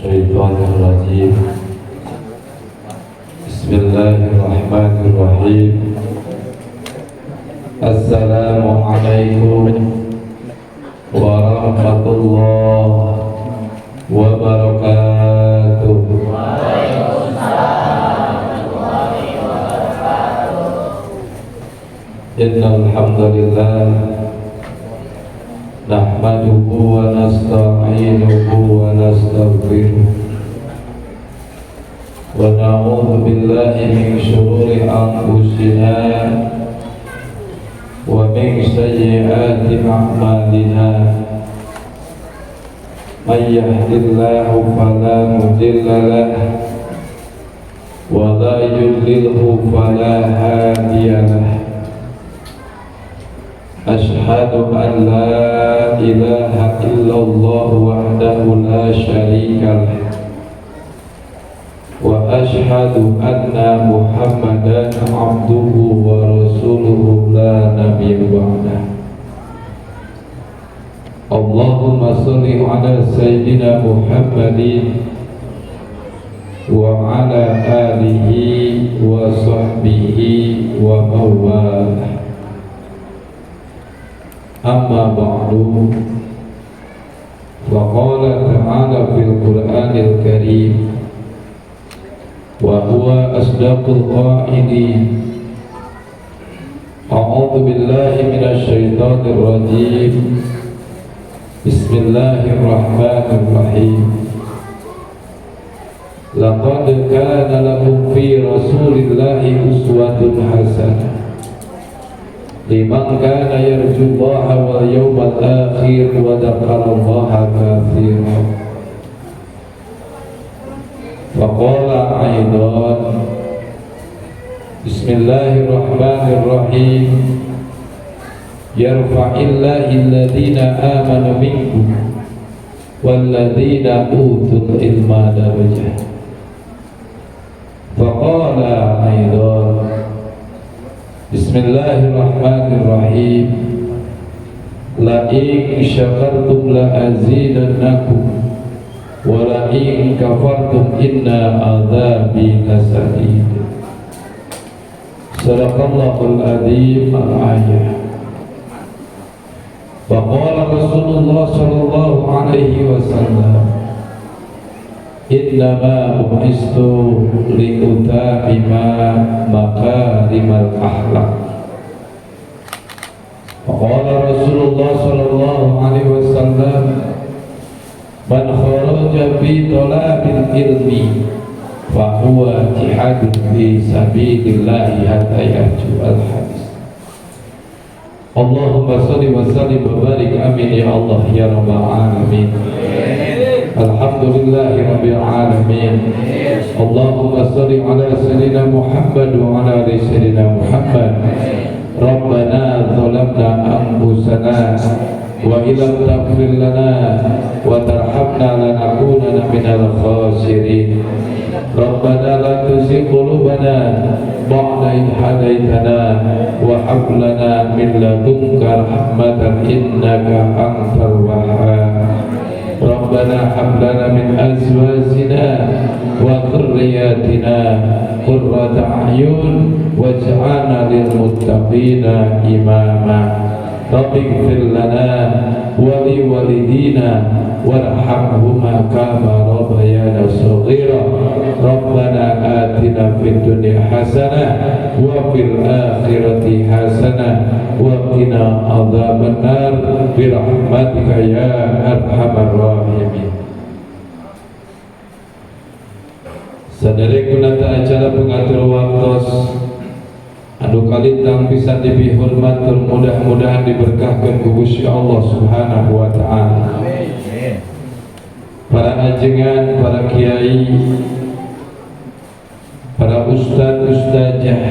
الشيطان الرجيم بسم الله الرحمن الرحيم السلام عليكم ورحمة الله وبركاته. Innal hamdalillah nahmaduhu wa nasta'inuhu wa nastaghfiruh wa na'udzu billahi min shururi anfusina wa min sayyiati a'malina. May yahdihillahu fala mudilla lahu wa la yudlilhu fala hadiya lahu. Ashhadu an la ilaha illallah wahdahu la syarika lah wa ashhadu anna Muhammadan abduhu wa rasuluhu la nabiyya ba'dah. Allahumma shalli ala sayyidina Muhammadin wa ala alihi wa sahbihi wa mawalah. Amma ba'du, faqala ta'ala fil Qur'anil Karim wa huwa asdaqul qa'ilin. A'udzu billahi minasy syaithanir rajim. Bismillahirrahmanirrahim. Laqad kana lakum fi rasulillahi uswatun hasanah liman kana yarjullaha wal yawmal akhir wa dzakarallaha katsiran. Faqala aidan Bismillahirrahmanirrahim. Yarfa'illahu alladhina amanu minkum walladhina utul ilma darajat. Faqala aidan Bismillahirrahmanirrahim. La in syakartum la azidannakum wa la in kafartum inna adzabi lasadid. Sadaqallahul adzim. Al-ayah. Wa qala Rasulullah sallallahu alaihi wasallam, innama bu'istu li'utamima makarimal akhlaq. Faqala Rasulullah sallallahu alaihi wasallam, man kharaja fi talabil ilmi fa huwa jihadun fi sabilillah hatta yarju al-hadis. Allahumma shalli wa sallim wa barik amin ya Allah ya rabbal alamin. Alhamdulillahi rabbil alamin. Allahumma shalli ala sayyidina Muhammad wa ala ali sayyidina Muhammad. Rabbana zalamna anfusana wa illam taghfir lana wa tarhamna lanakunanna minal khasirin. Rabbana la tuzigh qulubana ba'da idh hadaytana wa hab lana min ladunka rahmatan innaka antal wahhab. Rabbana hab lana min azwajina wa dhurriyyatina qurrata a'yun waj'alna lil muttaqina imama. Rabbighfir lana wa li walidina warhamhuma kama rabbayana shaghira. Rabbana atina fid dunya hasanah wa fil akhirati hasanah wa qina adzabannar bi rahmatika ya arhamar rahimin. Sadaya kunata acara pengatur waktos anu kalintang bisa dibihormatur, mudah-mudahan diberkahkan ku Gusti Allah Subhanahu wa taala. Amin. Para ajengan, para kiai, para ustad-ustadzah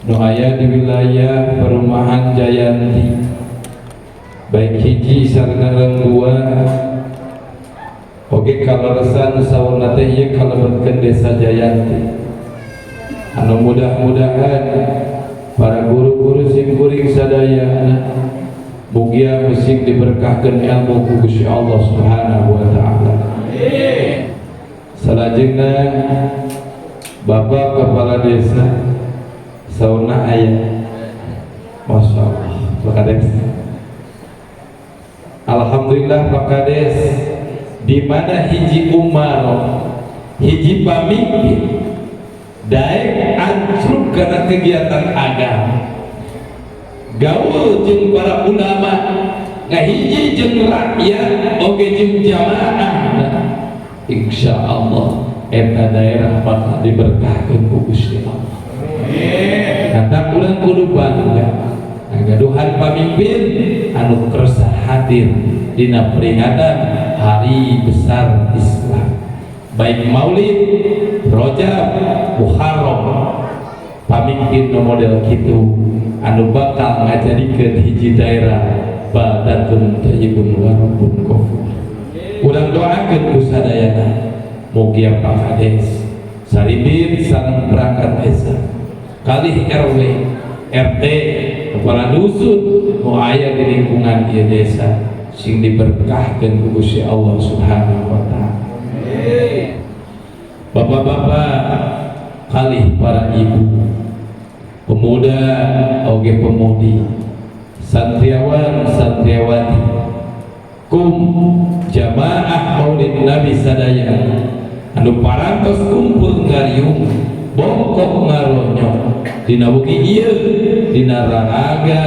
nu aya di wilayah Perumahan Jayanti, baik hiji sareng dua, oge kaleresan saurna teh ieu kalebetkeun Desa Jayanti. Anu mudah-mudahan para guru-guru simkuring sadayana mugia musik diberkahkan ilmu ku Gusti Allah Subhanahu wa taala. salajengna Bapak Kepala Desa sauna aya. Masya Allah Pak Kades. Alhamdulillah Pak Kades, di mana hiji umaro, hiji pamimpin daek ancruk karena kegiatan agama, gaul jeung para ulama, ngahiji jeung rakyat oge jeung jamaah, insya Allah eta daerah bakal diberkahkeun ku Gusti Allah. Kata urang kudu bangga gaduhan pamimpin anu kersa hadir dina peringatan hari besar Islam, baik Maulid, Rajab, Muharram. Pamimpin nu model kitu anu bakal ngajadikeun hiji daerah baldatun thayyibun wa rabbun ghafur. Urang doakeun ku sadayana mugi Pak Kades saribit sareng perangkat desa kalih RW, RT, kepala dusun nu aya di lingkungan ieu desa sing diberkahkeun ku Gusti Allah Subhanahu wa taala. Bapak-bapak kalih para ibu, pemuda oge pemudi, santriawan santriawati, kum jamaah Maulid Nabi sadaya anu parantos kumpul ngariung bongkok ngaronyo dina wugi ieu dina raraga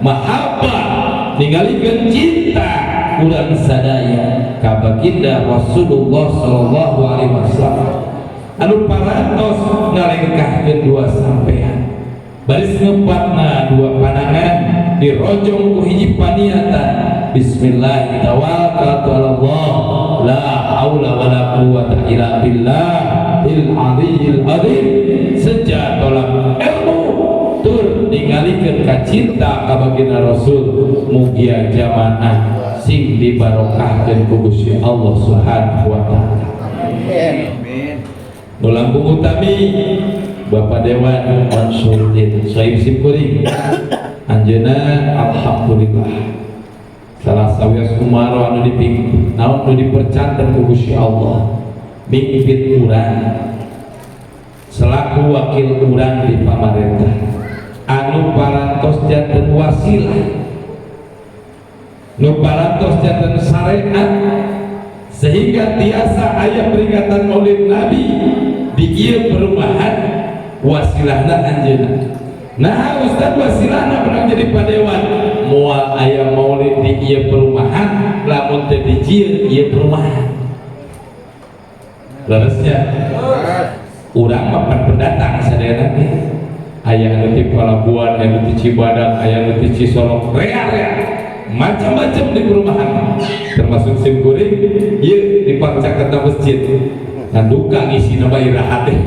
mahabbah ningalikeun cinta urang sadaya ka baginda Rasulullah sallallahu alaihi wasallam anu parantos ngalengkahkeun dua sampean baris ngempatna dua panangan dirojong ku hiji paniatan bismillah tawakkaltu ala Allah la haula wala quwwata illa billah il aliyil azim sejak tolak ilmu tur ningalikeun ka cinta ka baginda Rasul mugia jamaah sing dibarokahkeun ku Gusti Allah Subhanahu wa taala. Amin. Nu langkung utami Bapak Dewan Mansuruddin Saib Simkuring anjeunna alhamdulillah salah sawias umaro anu dipimpin naon nu dipercanten ku Gusti Allah mimpin urang selaku wakil urang di pamarentah anu parantos janten wasilah nu parantos janten syariat sehingga tiasa aya peringatan Maulid Nabi di ieu perumahan wasilahna anjeunna. Nah Ustaz wasilahna pernah jadi padewan moal aya Maulid di ieu perumahan lamun teu dijieun ieu perumahan leresnya urang mapan pendatang sadayana teh aya anu ti Palabuhan, aya anu ti Cibadak, aya anu ti Cisolok, rea-rea macam-macam di perumahan termasuk Simkuring ieu dipancakeun ka masjid ngaduka ngisina bae irahat teh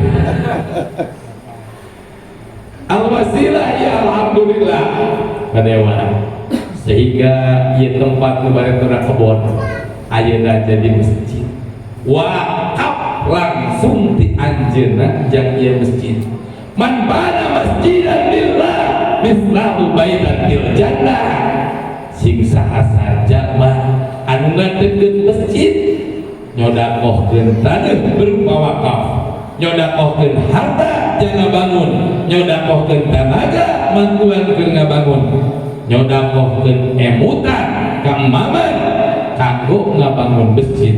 al-wasilah ya alhamdulillah kadewan sehingga ieu tempat nu bareuna kebon ayeuna jadi masjid wakaf langsung di anjeunna jang ieu masjid man bana masjidan lillah mislahu baitan fil jannah sing saha saja mah anu ngadeukeun masjid nyodakohkeun taneuh berupa wakaf nyodakohkeun harta jangan bangun nyodakohkeun tenaga mantuan keur ngabangun nyodakohkeun emutan keemaman kanggo ngabangun masjid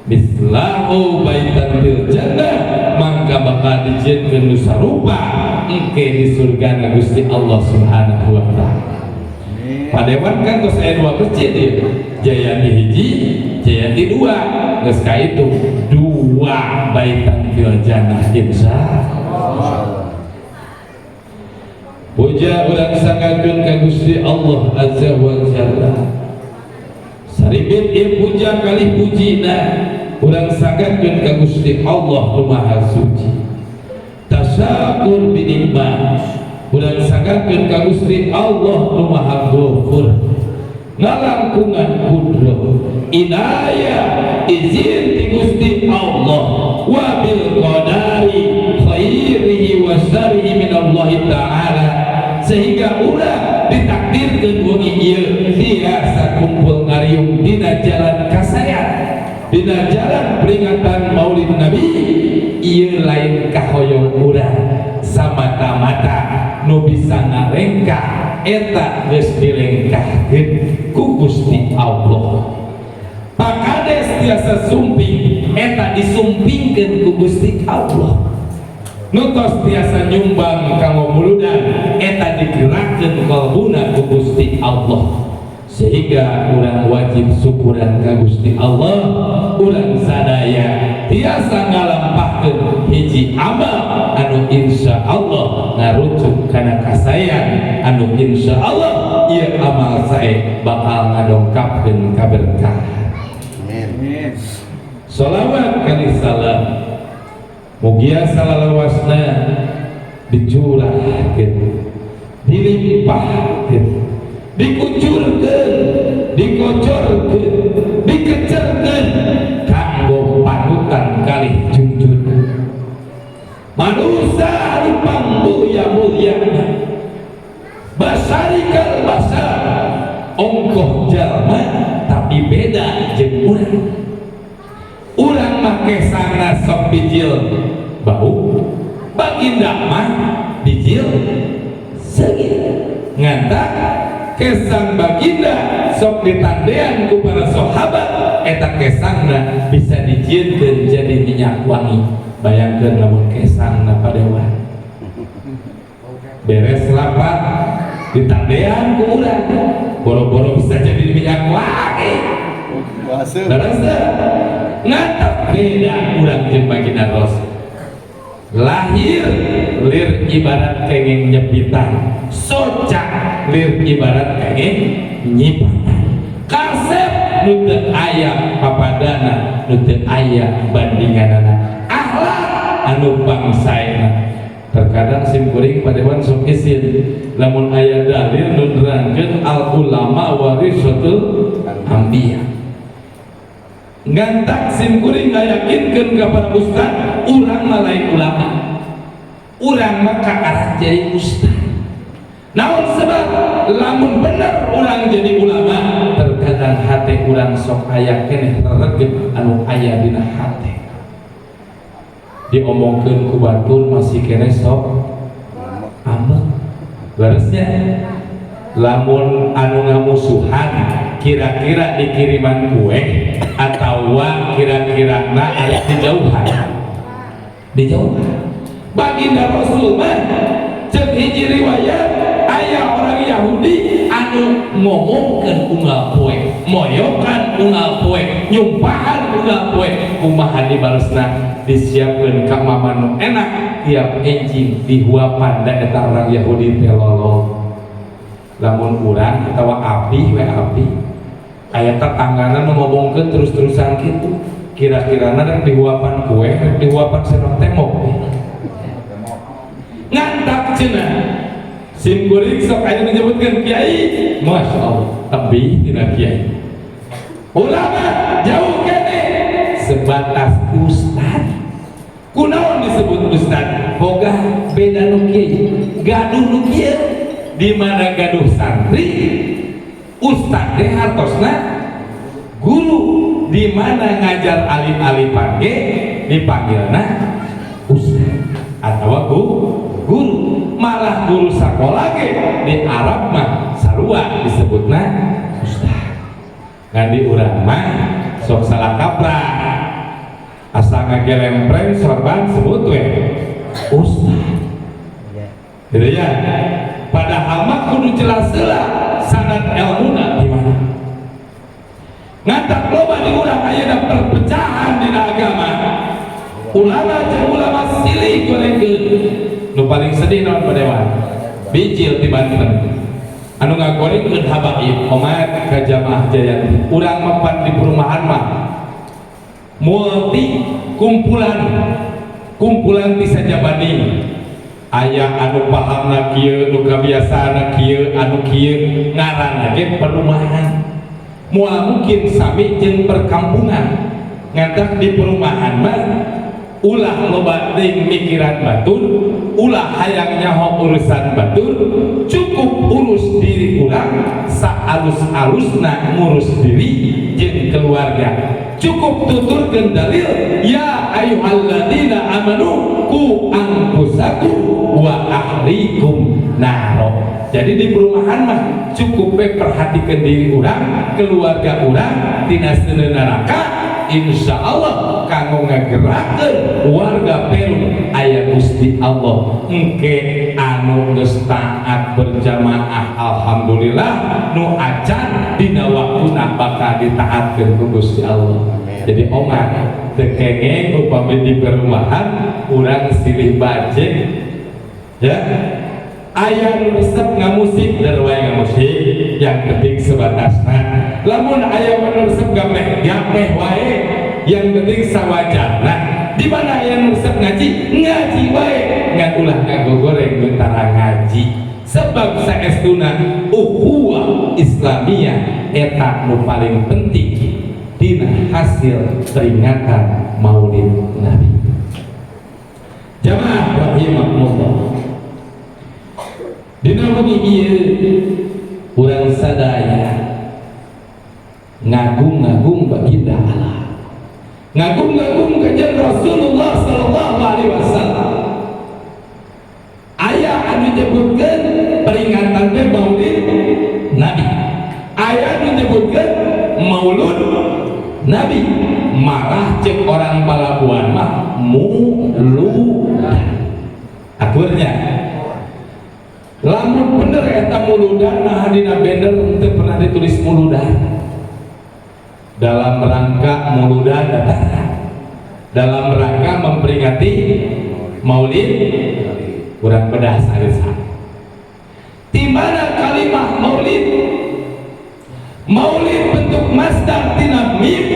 mislahu baitan fil jannah mangka bakal dijieunkeun nu sarupa engke di surgana Gusti Allah Subhanahu wa taala. Padewan kan geus aya dua masjid ya. Jayanti hiji, Jayanti dua. Geus ka itu dua baitan fil jannah insyaallah. Puja urang sangakeun ka Gusti Allah azza wa jalla. Saribit ieu puja kalih pujina urang sangakeun ka Gusti Allah nu Maha Suci. Tasyakur bi nikmat urang sangakeun ka Gusti Allah nu Maha Ghafur. Ngalangkungan kudrat inayah izin ti Gusti Allah wa bil qadari khairihi wa syarrihi min Allah taala sehingga urang ditakdirkeun wengi ieu tiasa kumpul ngariung dina jalan kasayan dina jalan peringatan Maulid Nabi ieu lain kahoyong urang samata-mata nu bisa ngarengkah eta geus direngkahkeun ku Gusti Allah. Pakades tiasa sumping eta disumpingkeun ku Gusti Allah. Nutos tiasa nyumbang kanggo muludan eta digerakkeun kalbuna ku Gusti Allah. Sehingga urang wajib syukuran ka Gusti Allah, urang sadaya tiasa ngalampahkeun hiji amal anu insya Allah ngarujuk kana kasayan anu insya Allah ieu amal sae bakal ngadongkapkeun kaberkahan. Amin. Shalawat kali salam mugia salalawasna dicurahkeun, dilimpahkeun, dikucurkeun, dikocorkeun, dikecerkeun kanggo panutan kalih junjun manusia anu pangmulia-muliana basarikal basar ongkoh jalma tapi beda jeung urang mah kesana sok bijil bau baginda mah bijil seugit ngantak kesang baginda sok ditandean ku para sahabat eta kesangna bisa dijieunkeun jadi minyak wangi. Bayangkeun lamun kesangna padewan beres lapat ditandean ku urang boro-boro bisa jadi minyak wangi. Darasa ngantak beda urang jeung baginda Rasul. Lahir lir ibarat kenging nyepitan, socak lir ibarat kenging nyipatan, kasep nu teu aya papadana, nu teu aya bandinganana, akhlak anu bangsaena. Terkadang simkuring padewan sok isin lamun aya dalil nu nerangkeun al ulama warisatul anbiya. Ngantak simkuring ngayakinkeun ka para ustad urang mah lain ulama, urang mah kaarah jadi ustad. Naon sebab lamun bener urang jadi ulama terkadang hate urang sok aya keneh reregep anu aya dina hate diomongkeun ku batur masih keneh sok ameh. Beresnya lamun anu ngamusuhan kira-kira dikiriman kue atau kira-kira harus dijauhan. Baginda Rasul mah cek hiji riwayat aya orang Yahudi anu ngomongkeun unggal poe, moyokan unggal poe, nyumpahan unggal poe, kumaha dibalesna disiapkeun ka mama nu enak tiap enjing dihuapan da eta orang Yahudi teh lolol. Lamun urang atawa api we api aya tetanggana nu ngomongkeun terus-terusan kitu kira-kirana rek dihuapan kue rek dihuapan senok temok ngantak cenah simkuring sok aya menyebutkeun kiai masya Allah tebih tina kiai ulama jauh kene sebatas ustad. Kunaon disebut ustad? Boga beda nu kiai gaduh nu kieu di mana gaduh santri ustad teh hartosna guru, di mana ngajar alim-aliman ge dipanggilna ustad atawa guru, malah guru sakola ge di Arab mah sarua disebutna ustad. Ngan di urang mah sok salah kaprah asa ngagelempreng sorban sebut we ustad. Gitu ya. Padahal mah kudu jelas heula sanad ilmuna di mana. Ngantak loba di urang ayeuna perpecahan dina agama. Ulama jeung ulama silih gorengkeun. Nu paling sedih naon padewan? Bijil di Banten. Anu ngagorengkeun habaib omat ka jamaah Jayanti. Urang mapan di perumahan mah multi kumpulan ti sajabani. Aya anu pahamna kieu, nu kabiasaana kieu, anu kieu ngaranna ge perumahan. Moal mungkin sami jeung perkampungan. Ngantak di perumahan mah ulah loba ting mikiran batur, ulah hayang nyaho urusan batur, cukup urus diri urang saalus-alusna ngurus diri jeung keluarga. Cukup tuturkeun dalil ya ayyuhalladzina amanu qu anfusakum wa ahlikum naro. Jadi di perumahan mah cukup perhatikan diri urang, keluarga urang tina seuneu neraka. Insya Allah kanggo ngagerakeun warga Peru aya Gusti Allah engke anu geus taat berjamaah alhamdulillah nu acan dina waktuna bakal ditaatkeun ku Gusti Allah. Jadi omah teu kengeng upami di perumahan urang silih bajeng ya aya nu resep ngamusik darwae ngamusik yang penting sebatasna. Lamun aya nu resep gameh wae yang penting sawajarna. Di mana aya nu resep ngaji wae ngan ulah ngagogoreng antara ngaji. Sebab saestuna ukhuwah Islamiyah eta nu paling penting dina hasil peringatan Maulid Nabi. Jamaah rahimakumullah. Dina wengi ieu urang sadaya ngagung-ngagung baginda Allah, ngagung-ngagung kanjeng Rasulullah sallallahu alaihi wasallam. Aya anu nyebutkeun peringatan teh Maulid Nabi, aya anu nyebutkeun Maulud Nabi, malah cek orang Palabuhan mah muludan. Akhirnya lamun bener eta muludan nah dina banner teu pernah ditulis muludan. Dalam rangka muludan dalam rangka memperingati Maulid urang bedah sarisan. Di mana kalimat Maulid? Maulid bentuk masdar tina mim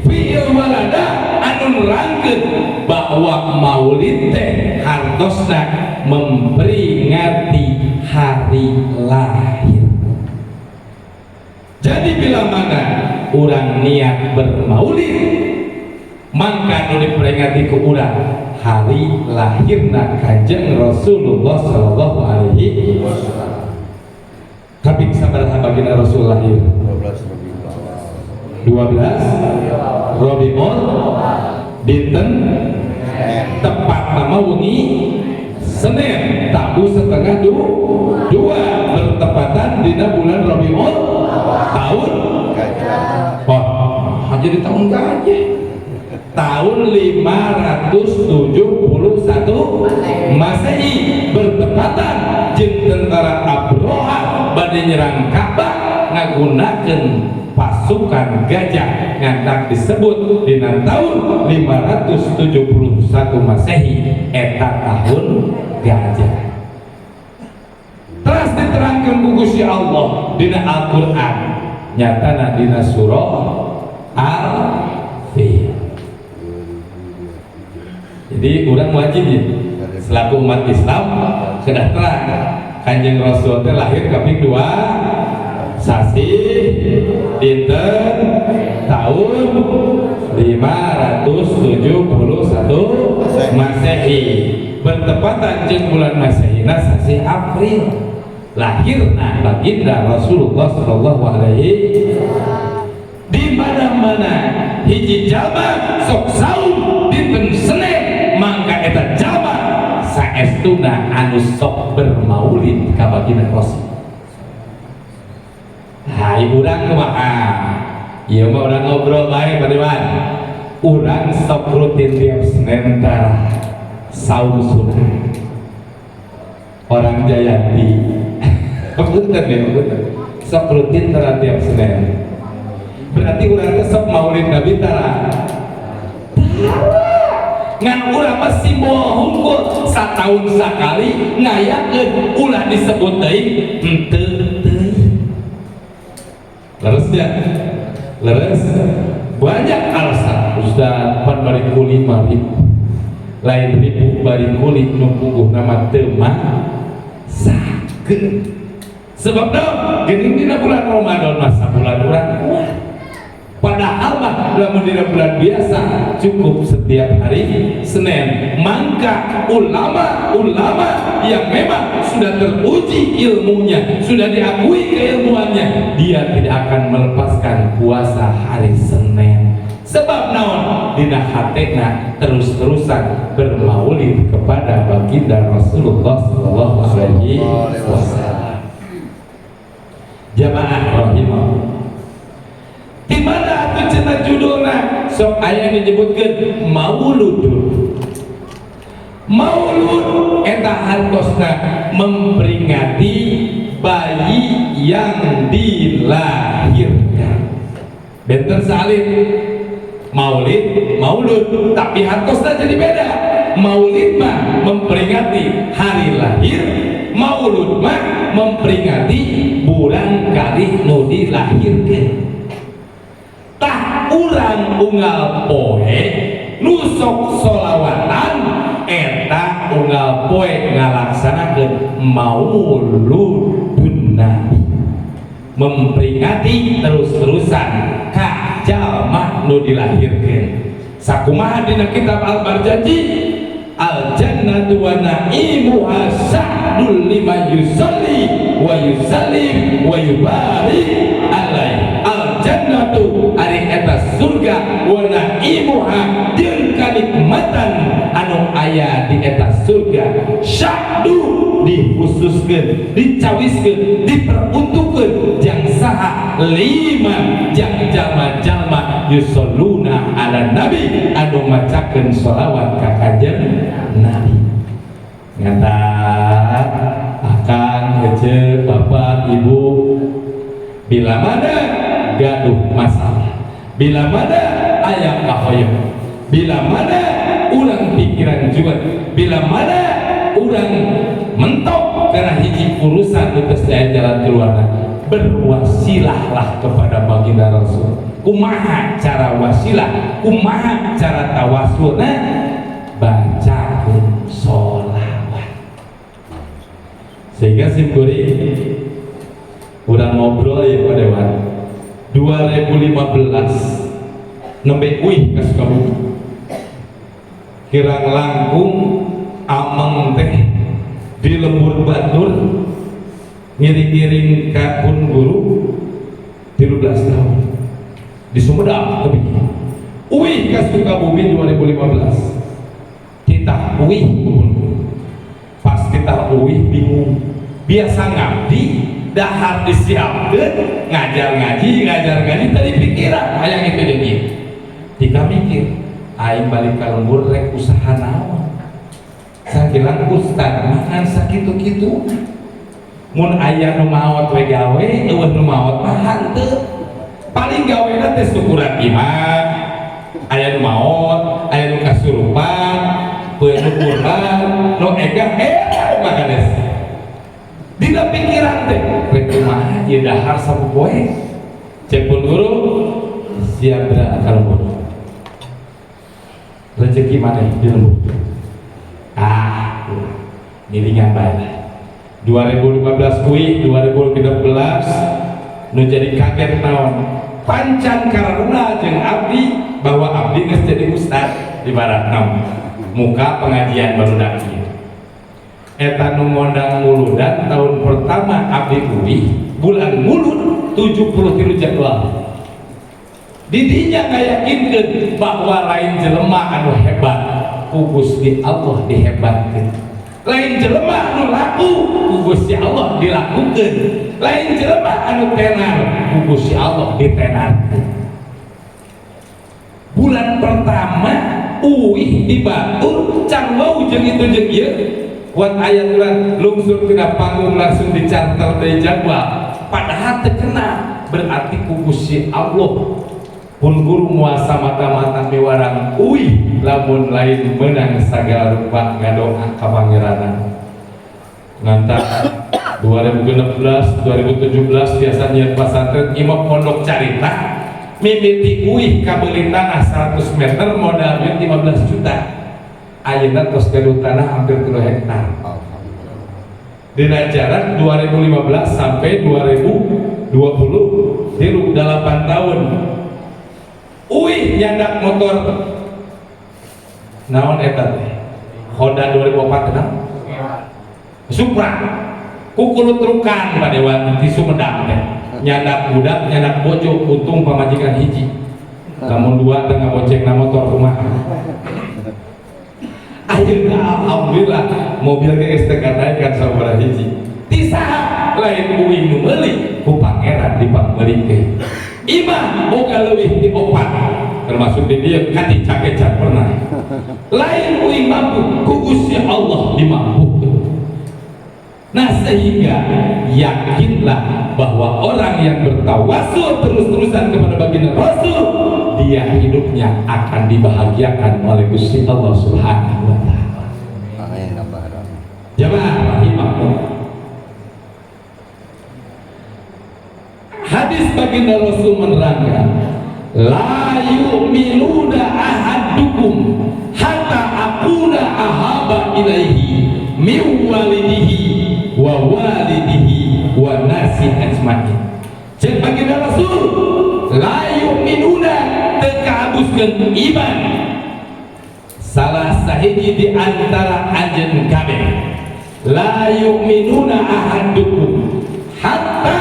fi'il walada anu nerangkeun bahwa Maulid teh hartosna memperingati hari lahir. Jadi bila mana urang niat bermaulid maka nu diperingati ku urang hari lahirna Kanjeng Rasulullah sallallahu alaihi wasallam. Kaping sabaraha baginda Rasul lahir? 12 Rabiul dinten tepat nama wengi Senin Tabu setengah 2 bertepatan dina bulan Rabiul tahun jadi tahun gajah tahun 571 Masehi bertepatan jeung tentara Abroha bade nyerang Ka'bah ngagunakeun pasukan gajah ngantak disebut dina tahun 571 Masehi eta tahun gajah. Terus diterangkeun ku Gusti Allah dina Al-Qur'an nyatana dina surah Al-Fil. Jadi orang wajib ya selaku umat Islam sudah terang Kanjeng Rasul teh lahir kaping 2 sasi dinten tahun 571 Masehi bertepatan jeung bulan Masehi na sasi April lahirna baginda Rasulullah sallallahu alaihi di mana-mana hiji jalma sok saum dinten Senin mangka eta jalma saestuna anu sok bermaulid ka baginda Rasul. Hai urang kumaha? Ieu mah urang ngobrol bae padiwan. Urang sok rutin tiap Senin tara saum sunah. Orang Jayanti. Punten ya, punten. Sok rutin tara tiap Senin. Berarti urang teh sok maulid Nabi tara. Ngan urang mah simbol hungkul satahun sakali ngayakeun ulah disebut teuing henteu teuing. Leres ya? Leres. Banyak alasan Ustaz pan bari kuli 5.000 lain ribu bari kuli nu pungguh nama teu sakeun. Sebab dong geuning dina bulan Ramadan masa bulan urang kuat. padahal mah lamun dina bulan biasa cukup setiap hari Senin. Maka ulama yang memang sudah teruji ilmunya, sudah diakui keilmuannya, dia tidak akan melepaskan puasa hari Senin. Sebab naon? Dina hatena terus-terusan bermaulid kepada baginda Rasulullah sallallahu alaihi wasallam. Jamaah rahimah, di mana atuh cenah judulna? Sok aya disebutkeun maulud. Maulud eta hartosna memperingati bayi yang dilahirkan. Benten salib maulid, maulud, tapi hartosna jadi beda. Maulid mah memperingati hari lahir, maulud mah memperingati bulan kali nu dilahirkeun. Tah urang unggal poe nu sok sholawatan eta unggal poe ngalaksanakeun mauludun nabi, memperingati terus-terusan ka jalma nu dilahirkeun. Sakumaha dina kitab Al-Barjanji, al-jannatu wa na'imuha sa'dul lima yusalli wa yusallim wa yubarik alaih. Al-jannatu ari eta surga, wa na'imuha jeung kanikmatan anu aya di eta surga, sya'du dikhususkeun, dicawiskeun, diperuntukkeun jang saha lima jang jalma-jalma yusalluna ala nabi anu macakeun sholawat ka kanjeng Nabi. Ngata akang hece bapak ibu, bila mana gaduh masalah, bila mana aya kahoyong, bila mana urang pikiran jual, bila mana urang mentok karena hiji urusan terus daya jalan keluarna, berwasilahlah kepada baginda Rasul. Kumaha cara wasilah, kumaha cara tawasulna? Bacakeun sholawat. Sehingga simkuri urang ngobrol ya Pak Dewan 2015 nembe uih ka Sukabumi, kirang langkung ameng teh di lembur batur ngiring-ngiring ka pun guru 13 tahun di Sumedang. Tapi uih ka Sukabumi 2015 kita uih, pas kita uih bingung, biasa ngabdi dahar disiapkeun ngajar ngaji tadi pikiran hayang itu deui tika mikir aing balik ka lembur rek usaha naon sakilang ustad mangan sakitu-kitu mun aya nu maot we gawe eueuh nu maot mah hanteu paling gawena teh syukuran iman aya nu maot aya nu kasurupan poe nu kurban nu ega maganes dina pikiran teh rek kumaha ieu dahar sapoe cek pun guru siap da ka lembur rezeki maneh di lembur ngiringan bae 2015 kuwi 2016 nu jadi kaget naon pancan karena jeung abdi bahwa abdi geus jadi ustad di baratna muka pengajian baru daki eta nu ngondang muludan tahun pertama abdi uwi bulan mulud 73 jadwal didinya ngayakinkeun bahwa lain jelema anu hebat ku Gusti Allah dihebatkeun, lain jelema anu laku ku Gusti Allah dilakukeun, lain jelema anu tenar ku Gusti Allah ditenarkeun. Bulan pertama uih di batur can wau jeung itu jeung ieu kuat ayat bulan lungsur tina panggung langsung dicarter deui jadwal padahal teu kena, berarti ku Gusti Allah pun guru muasa mata-mata miwarang uih lamun lain menang sagala rupa ngadoa ka Pangeran. Nganta 2016 2017 biasanya pasantren imam pondok carita mimiti uih kabeuli tanah 100 meter modal 15 juta ayeuna tos gaduh tanah hampir 3 hektar dina jarak 2015 sampai 2020 di 8 tahun Uih nyandak motor naon eta teh Honda 2004 kenal Supra kukulut trukan padewan di Sumedang teh nyandak budak nyandak bojo untung pamajikan hiji namun dua tengah boncengna motor rumah ayeuna alhamdulillah mobil geus teu kanaekan sabaraha hiji ti saha lain uing nu meuli ku pangeran dipangmeulikeun imah boga leuwih ti 4 termasuk di dia kati cakecat pernah lain uing mampu ku Gusti Allah dimampukeun. Nah sehingga yakinlah bahwa orang yang bertawasul terus-terusan kepada baginda Rasul dia hidupnya akan dibahagiakan oleh Gusti Allah Subhanahu wa taala. Jamaah rahimahullah. Hadis baginda Rasul menerangkan la yu'minuna ahadukum hatta akuna ahaba ilaihi min walidihi wa walidihi wa nasi ajmain. Cek baginda Rasul la yu'minuna tekaabuskeun iman salah sahiji di antara anjeun kabeh la yu'minuna ahadukum hatta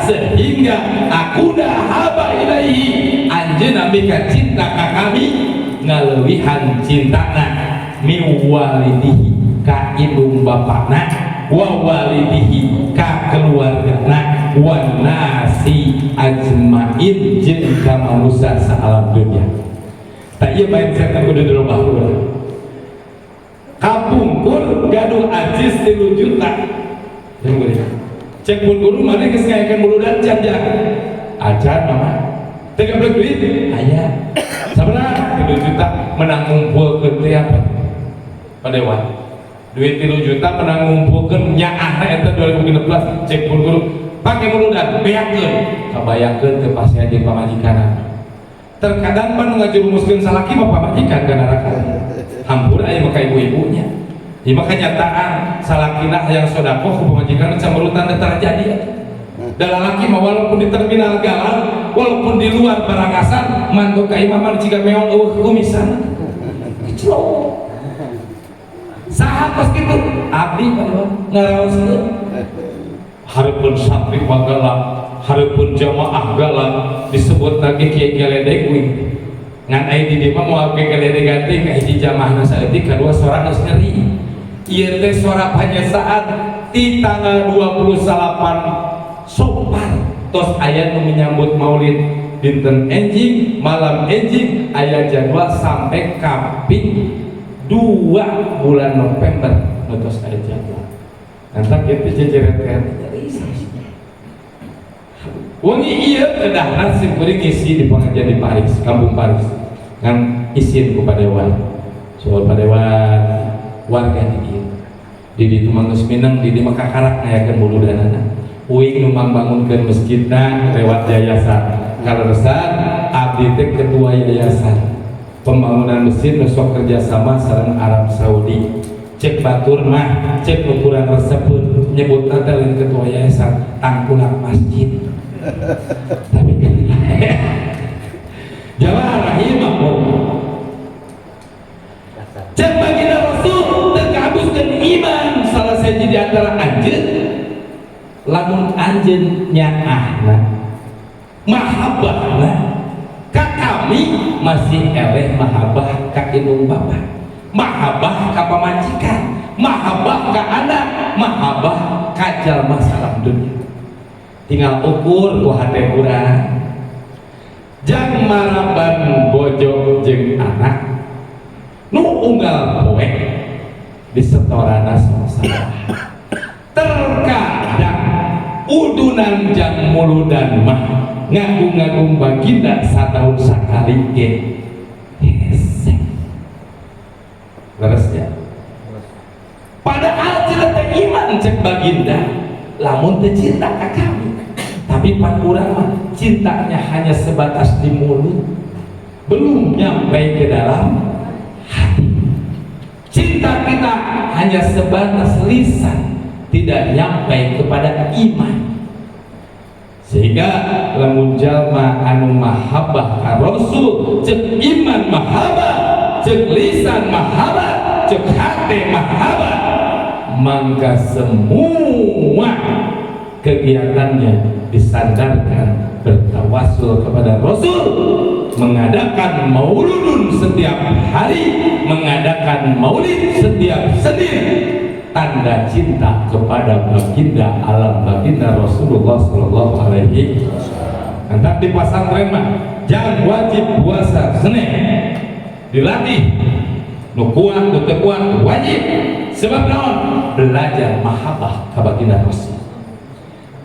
sehingga akuna haba ilaihi anjeunna mika cinta ka kami ngaleuwihan cintana min walidihi ka indung bapakna wa walidihi ka keluargana wa nasi ajmain jeung ka manusia saalam dunia. Tak ieu bae saya kudu dilobah heula. Kapungkur gaduh ajis 3 juta. Cek pun guru mana geus ngayakeun buludan janjang. Acan mama. Teu gablek duit aya. Sabaraha 3 juta menang ngumpulkeun teh apa? Padewan. Duit 3 juta menang ngumpulkeun nyaah eta 2016 cek pun guru pake buludan beakeun. Kabayangkeun teu pasti jeung pamajikanna. Terkadang pan ngajurumuskeun salaki mah pamajikan ka neraka. Hampura aya maka ibu-ibunya. Ya makanya taat salakina yang sodakoh ku pamajikan camberutan terjadi. Dan laki mah walaupun di terminal galang, walaupun di luar barangasan, mantu ka imaman jika meong eueuh kumisan. Kecil. Saha kos kitu? Abdi padewan ngaraoskeun. Hareupeun santri galak, hareupeun jamaah galak disebut lagi kiai geledeg wing. Ngan aya di dieu mah moal geledeg ganti ka hiji jamaahna saeutik kadua sora geus ngeri. Ieu teh sora panyesaan ti tanggal 28 Sopar tos aya nu menyambut Maulid dinten enjing malam enjing aya jadwal sampai kaping 2 bulan November tos aya jadwal. Nanti kitu jejeret-jeret wangi ieu kedahna sim kuring ngisi di pengajian di Paris, kampung Paris. Kan isin ku padewan. Soal padewan warga di dieu. Di ditu manggeus mineng di dieu mah kakarak ngayakeun buludanana. Uing nu mambangunkeun masjidna lewat yayasan. Kaleresan abdi teh ketua yayasan. Pembangunan masjid nu sok kerjasama sareng Arab Saudi. Cek batur mah, cek ukuran resepun nyebutna teh lain ketua yayasan, tangkulak masjid. Tapi jamaah rahimahullah. Cek baginda Rasul terkabuskeun iman salah siji di antara anjeun lamun anjeun nyaahna mahabbahna ka kami masih eleh mahabbah ka indung bapa, mahabbah ka pamajikan, mahabbah ka anak, mahabbah ka jalma salam dunia. Tinggal ukur ku hate urang jang maraban bojo jeung anak nu unggal poe di setorana samsara. Terkadang udunan jang muludan mah ngagung-ngagung baginda satahun sakali ge hese leresnya. Padahal cenah teh iman cek baginda lamun teu cinta ka kami, tapi pan urang mah cintanya hanya sebatas di mulut, belum nyampe ke dalam hati. Cinta kita hanya sebatas lisan, tidak nyampe kepada iman. Sehingga lamun jalma anu mahabbah ka Rasul, cek iman mahabbah, cek lisan mahabbah, cek hati mahabbah, maka semua kegiatannya disandarkan bertawasul kepada Rasul, mengadakan mauludun setiap hari, mengadakan maulid setiap Senin, tanda cinta kepada baginda alam baginda Rasulullah Sallallahu Alaihi Wasallam. Entah di pesantren mah jangan wajib puasa Senin, dilatih nu kuat nu teu kuat wajib, sebab naon? Belajar mahabbah ka baginda Rasul.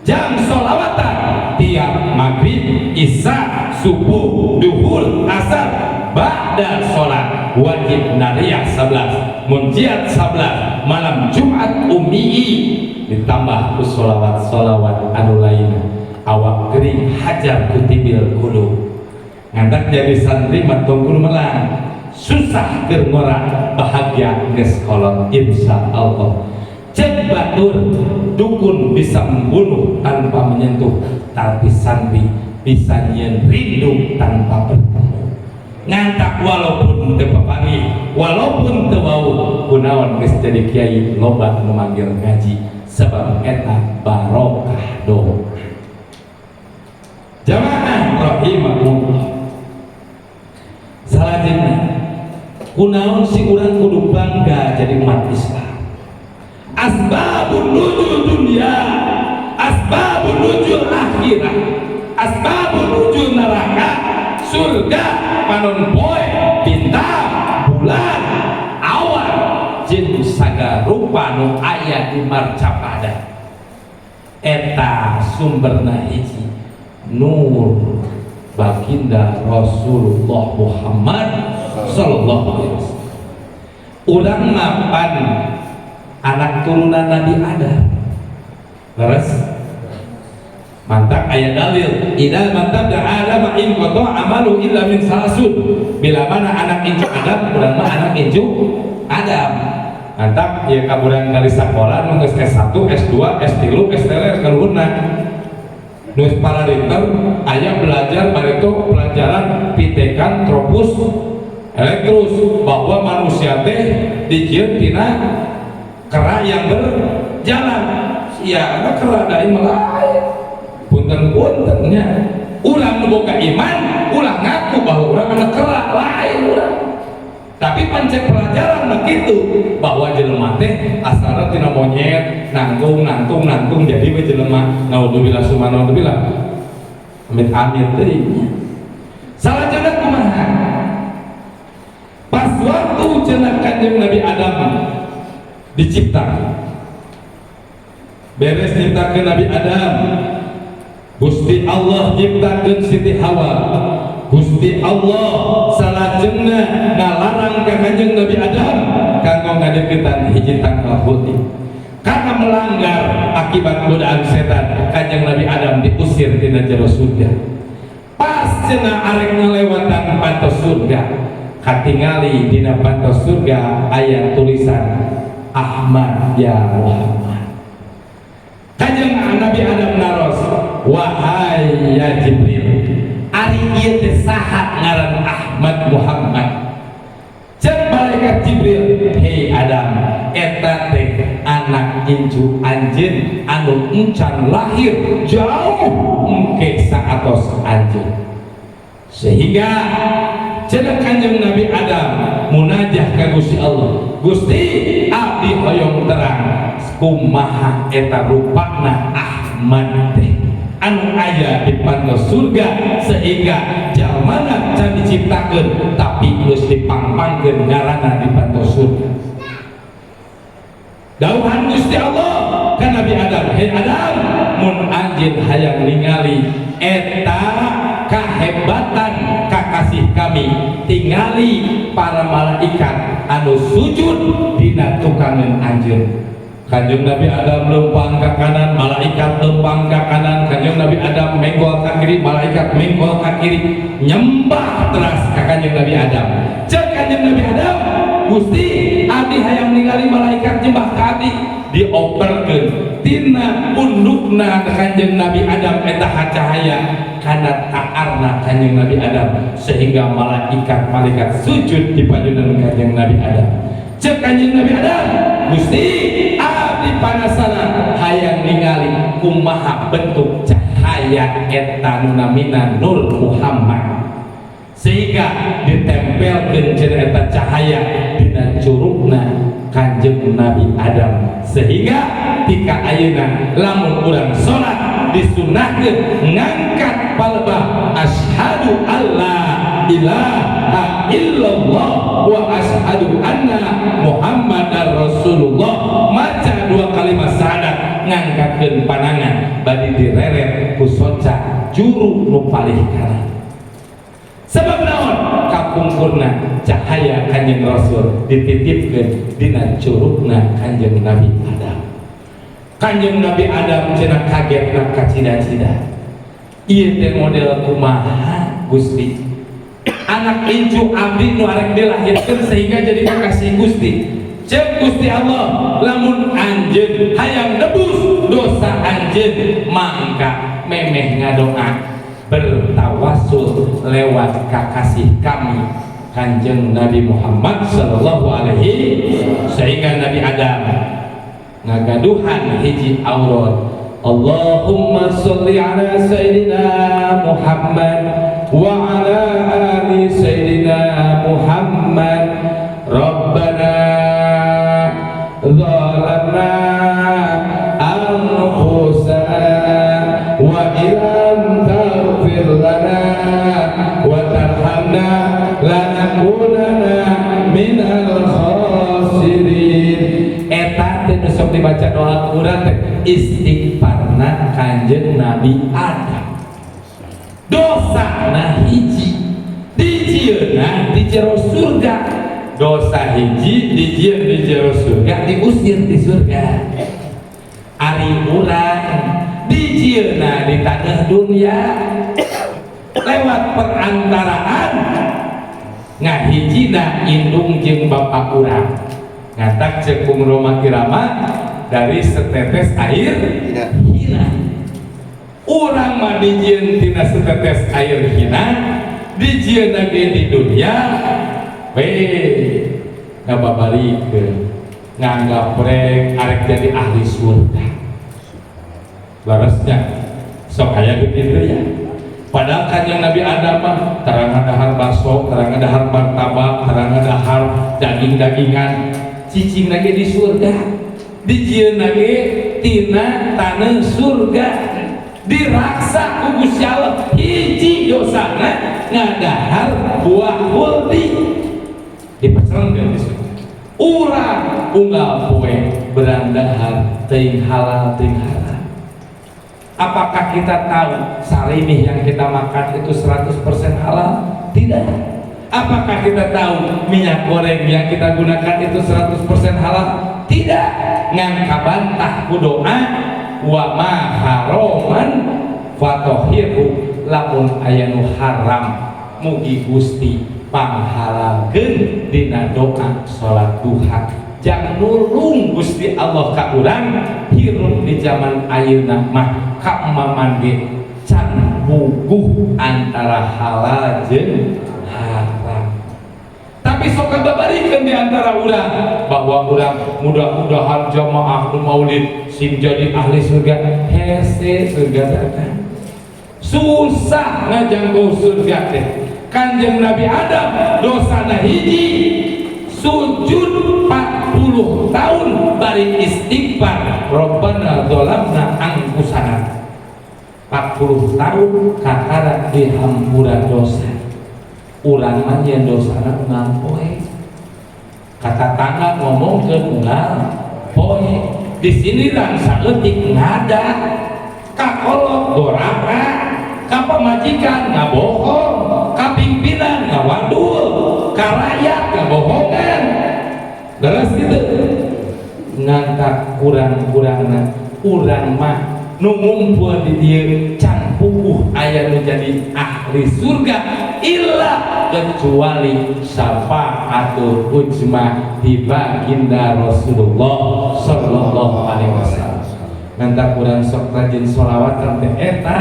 Jam sholawatan tiap maghrib, isya, subuh, duhur, asar, ba'da sholat wajib nariyah 11, munjiat 11, malam Jumat ummi'i ditambah ku sholawat anu lainna. Awak gering hajar kutibil kudu ngandak jadi santri matong kudu melang, susah keur ngora bahagia geus kolot insyaallah. Cek batur dukun bisa membunuh tanpa menyentuh, tapi santri bisa nyen rindu tanpa bertemu. Ngantak walaupun teu papangi, walaupun teu wau, kunaon geus jadi kiai loba nu manggil ngaji, sebab eta barokah doa. Jamaah rahimakumullah. Salajengna kunaon si urang kudu bangga jadi umat Islam. Asbabun nuzul dunia, asbabun nuzul akhirah, asbabun nuzul neraka, surga, panon poe, bintang, bulan, awan, jeung sagarupa nu aya di marcapada. Eta sumberna hiji nur baginda Rasulullah Muhammad sallallahu alaihi wasallam. Urang mapan anak turunan Nabi Adam. Leres? Mantap ayat dalil. Idza matabda Adam in qata amalu illa min salasun. Bila mana anak incu Adam, urang mah anak incu Adam. Mantap ya kaburang kali sakola nu geus S1, S2, S3, S3 kaluhurna. Nu paralinter aya belajar bareto pelajaran pitekan tropus elektrus bahwa manusia teh dijieun tina kera yang berjalan. Ya, ada kera dari melay. Punten-puntennya. Ulang boga iman, ulang ngaku bahwa urang anak kera lain urang. Tapi pancen pelajaran begitu bahwa jelema teh asalna tina monyet, nangtung jadi we jelema. Naudzubillah summa naudzubillah. Amit-amit teuing. Salajengna kumaha? Pas waktu cenah Kanjeng Nabi Adam diciptakan, beres ciptakan Nabi Adam, Gusti Allah ciptakan Siti Hawa. Gusti Allah salajengna ngalarang ka Kanjeng Nabi Adam kanggo ngadeukeutan hiji tangkal putih. Karena melanggar akibat godaan setan, Kanjeng Nabi Adam diusir tina jero surga. Pas cenah arek ngalewatan pantos surga, katingali dina pantos surga aya tulisan Ahmad ya Muhammad. Kanjeng Nabi Adam naros, wahai ya Jibril, ari ieu teh saha ngaran Ahmad Muhammad. Cek malaikat Jibril, hei Adam, eta teh anak incu anjeun anu encan lahir jauh engke saatos anjeun. Sehingga cenah Kanjeng Nabi Adam munajah ka Gusti Allah, Gusti abdi hoyong terang kumaha eta rupana Ahmad teh anu aya di pantos surga, sehingga jalmana can diciptakeun tapi geus dipangpangkeun ngaranna di pantos surga. Dawuhan Gusti Allah ka Nabi Adam, hei Adam, mun anjeun hayang ningali eta kahebatan kakasih kami, tingali para malaikat anu sujud dina tukangan anjeun. Kanjeng Nabi Adam lempang ke kanan, malaikat lempang ke kanan. Kanjeng Nabi Adam menggol ke kiri, malaikat menggol ke kiri, nyembah teras ke Kanjeng Nabi Adam. Cek Kanjeng Nabi Adam, Gusti abdi hayang ningali malaikat nyembah ka abdi, dioperkeun tina undukna Kanjeng Nabi Adam eta cahaya kana taarna Kanjeng Nabi Adam sehingga malaikat sujud di pajunan Kanjeng Nabi Adam. Cek Kanjeng Nabi Adam, Gusti abdi panasana hayang ningali kumaha bentuk cahaya eta nu namina Nur Muhammad sehingga ditempelkeun cenah eta cahaya dina curugna Kanjeng Nabi Adam sehingga tika ayeuna lamun urang salat disunahkeun ngangkat palebah asyhadu alla ilaha illallah wa asyhadu anna muhammadar rasulullah maca dua kalimat syahadat ngangkatkeun panangan badi direret ku soca juru nu palih kanan. Sebab naon kapungkurna cahaya Kanjeng Rasul dititipkeun dina curugna Kanjeng Nabi Adam. Kanjeng Nabi Adam cenah kagetna kacida-cida. Ieu teh model kumaha Gusti? Anak incu abdi nu arek dilahirkeun sehingga jadi kekasih Gusti. Cek Gusti Allah, lamun anjeun hayang nebus dosa anjeun mangka memeh ngadoa bertawasul lewat kakasih kami Kanjeng Nabi Muhammad sallallahu alaihi sehingga Nabi Adam ngagaduhan hiji aurat Allahumma sholli ala sayyidina Muhammad wa ala ali sayyidina Muhammad Rabbana zalamna anfusana wa ilam taghfir lana wa tarhamna lanakunanna minal khasirin. Eta teh sok dibaca doa urang teh istighfarna Kanjeng Nabi Adam. Dosana hiji dijieuna di jero surga, dosa hiji dijieun di jero surga diusir di surga. Ari urang dijieuna di tanah dunia lewat perantaraan ngahijina indung jeung bapak urang ngatak cek Bung Roma Kirama dari setetes air hina. Urang mah dijieun tina setetes air hina dijieun lagi di dunia ngababarikeun nganggap rek arek jadi ahli surga. Larasnya sok aya begitu ya. Padahal Kanjeng Nabi Adam mah tarang dahar baso, tarang dahar martabak, tarang dahar daging-dagingan, cicing lagi di surga, dijieun lagi tina tanah surga, diraksa ku Gusti Allah hiji dosana ngadahar buah kuldi dipesenkeun di surga. Urang unggal poe berandahar teuing halal teuing haram. Apakah kita tahu salimih yang kita makan itu 100% halal? Tidak. Apakah kita tahu minyak goreng yang kita gunakan itu 100% halal? Tidak. Ngan kabantah ku doa wa ma haraman fatohiru lamun aya nu haram mugi Gusti panghalalkeun dina doa salat duha. Jangan nulung Gusti Allah ka urang hirup di zaman ayeuna mah ka maman ge can bubuh antara halal jeung haram. Tapi sok kabarikeun di antara urang bahwa urang mudah-mudahan jamaah nu maulid sing jadi ahli surga hese surga datang. Susah ngajanggo surga teh. Kanjeng Nabi Adam dosana hiji sujud 40 tahun bari istighfar Rabbana dzalamna anfusana 40 tahun kakara dihampura dosa urang mah yen dosana ngampoe kata tangga ngomong ke unggal poe di sini lang saeutik ngada kakolot doraka ka pamajikan ngabohong ka pimpinan ngawadul ka rakyat ngabohongan. Daras gitu ngangkat kurang-kurangna urang mah nu ngumpul di dieu can puguh aya nu jadi ahli surga illa kecuali syafaatul uzma di baginda Rasulullah sallallahu alaihi wasallam. ngantak urang sok rajin sholawatan teh eta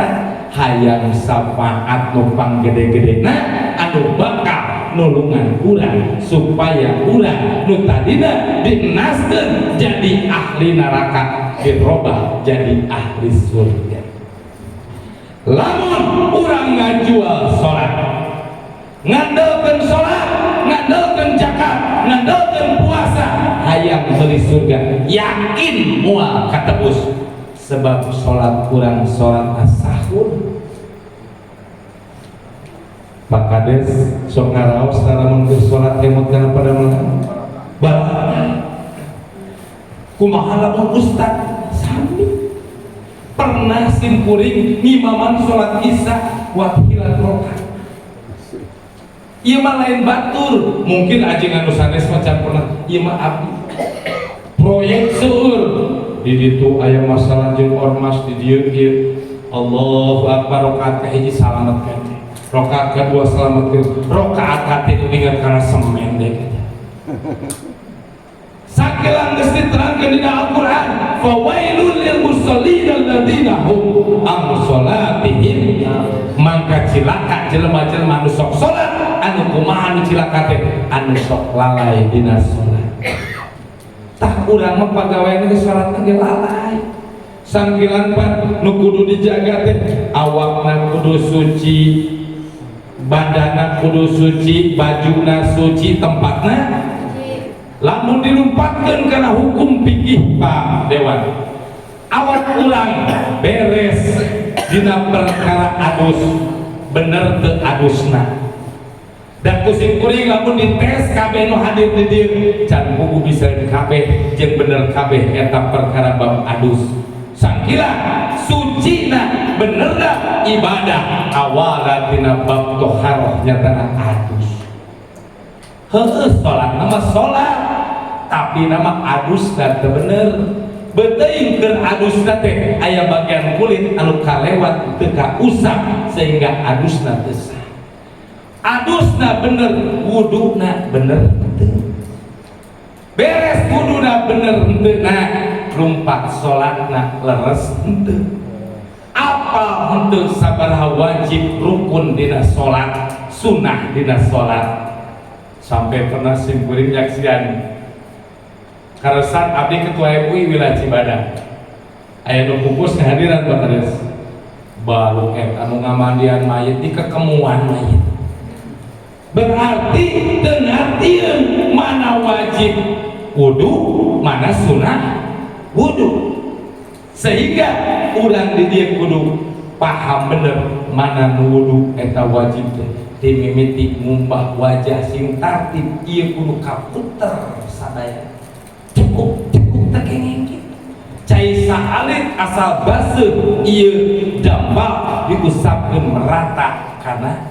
hayang syafaat nu panggede-gedena anu bakal nulungan urang supaya urang nu tadina dinaskeun jadi ahli neraka dirobah jadi ahli surga. Lamun urang ngajual salat, ngandalkeun salat, ngandalkeun zakat, ngandalkeun puasa, hayang beli surga, yakin moal katebus sebab salat urang salat sahur. Pak Kades sok ngaraos lamun keur salat emot kana pada malam. Kumaha lamun ustad sami pernah simkuring ngimaman salat isya wakilat rokat. Ieu mah lain batur, mungkin ajengan nu sanes macan pernah ieu mah abdi. Proyek seueur di ditu aya masalah jeung ormas di dieu ieu. Allahu akbar rakaat ka hiji salametkeun. Rakaat kedua salametkeun. Rakaat katilu ningat kana semen deui kita. Sakelang geus diterangkeun dina Al-Qur'an, fawailul lil musallin alladziina hum an shalatihim, mangka cilaka jelema-jelema anu sok salat anu kumaha anu cilaka teh anu sok lalai dina salat. Tah urang mah pagaweana geus salat ge lalai. Sangkilan pan nu kudu dijaga teh awakna kudu suci, badana kudu suci, bajuna suci, tempatna lamun dilumpatkeun kana hukum fikih Pak Dewan. Awak urang beres dina perkara adus bener teu adusna. Dan kusim kuring lamun dites kabeh nu hadir di dieu can buku bisa kabeh jeung bener kabeh eta perkara bab adus. Sangkila sucina benerna ibadah awala dina bab toharoh nyatana adus. Heueuh salat nama salat tapi nama adus teh bener. Beuteung keur adusna teh aya bagian kulit anu kalewat teu kausap sehingga adusna teu sah. Adusna bener, wuduna bener henteu. Beres wuduna bener henteu nah lumpat salatna leres henteu. Apa henteu sabaraha wajib rukun dina salat, sunah dina salat. Sampai pernah simkuring nyaksian karesan abdi ketua MUI wilayah Cibadak aya nu pupus kehadiran Pak Kades baru anu ngamandian mayit di kekemuan mayit. Berarti dengartieun mana wajib wudu mana sunah wudu, sehingga urang di dieu kudu paham bener mana nu wudu eta wajib teh. Dimimiti ngumbah wajah sing tartib ieu kudu kaputer sadaya cukup teh kenging kitu cai saalit asal baseuh ieu dambal diusapkeun merata kana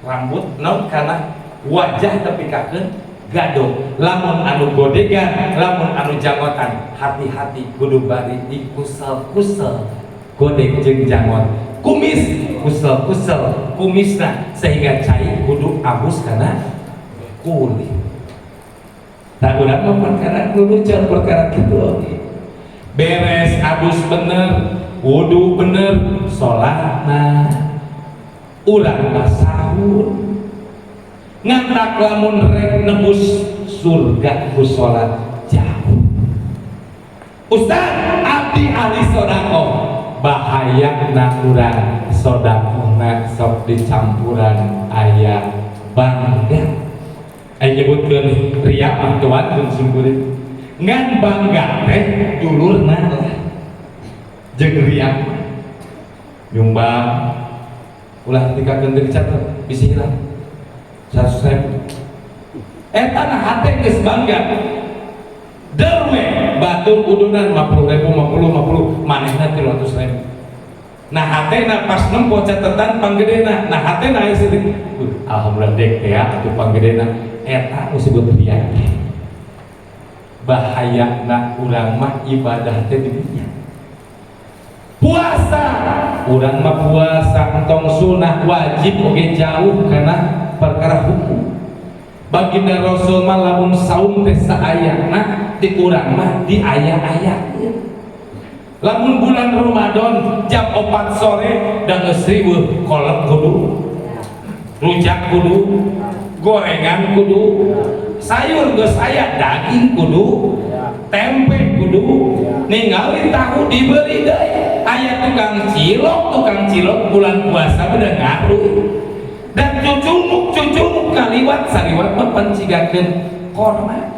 rambut naon kana wajah tepikakeun gadong. Lamun anu godegan lamun anu jangotan hati-hati kudu bari dikusel-kusel godeg jeung jangot. Kumis kusel-kusel kumisna sehingga cai kudu abus kana kulit. Tak urang mah perkara kudu can perkara kitu. Beres abus bener, wudu bener, salatna urang mah sahur. Ngantak lamun rek nebus surga ku salat jauh. Ustaz, abdi ahli sedekah. Bahayana urang sedekahna sok dicampuran aya bangga. Aya nyebutkeun riya mah teu wantun simkuring. Ngan bangga teh dulurna lah. Jeung riya nyumbang ulah tikakeun teu dicatet bisi hilang 100.000. Eta na hate geus bangga. Derwe batur udunan 50.000 manehna 300.000. Nah hatena pas nempo catetan panggedena, nah hatena aya situ. Alhamdulillah dek teh atuh panggedena eta disebut riya. Bahayana urang mah ibadah teh di dinya. Puasa, urang mah puasa entong sunah wajib oge jauh kana perkara hukum. Baginda Rasul mah lamun saum teh saayana di urang mah diaya-ayakeun. Lamun bulan Ramadan jam 4 sore dan seribu kolak kudu, rujak kudu, gorengan kudu, sayur geus aya, daging kudu, tempe kudu, ningali tahu dibeli deui. Aya tukang cilok bulan puasa bener ngaruh. Dan cucumuk kaliwat sariwat mah pancigakeun korma.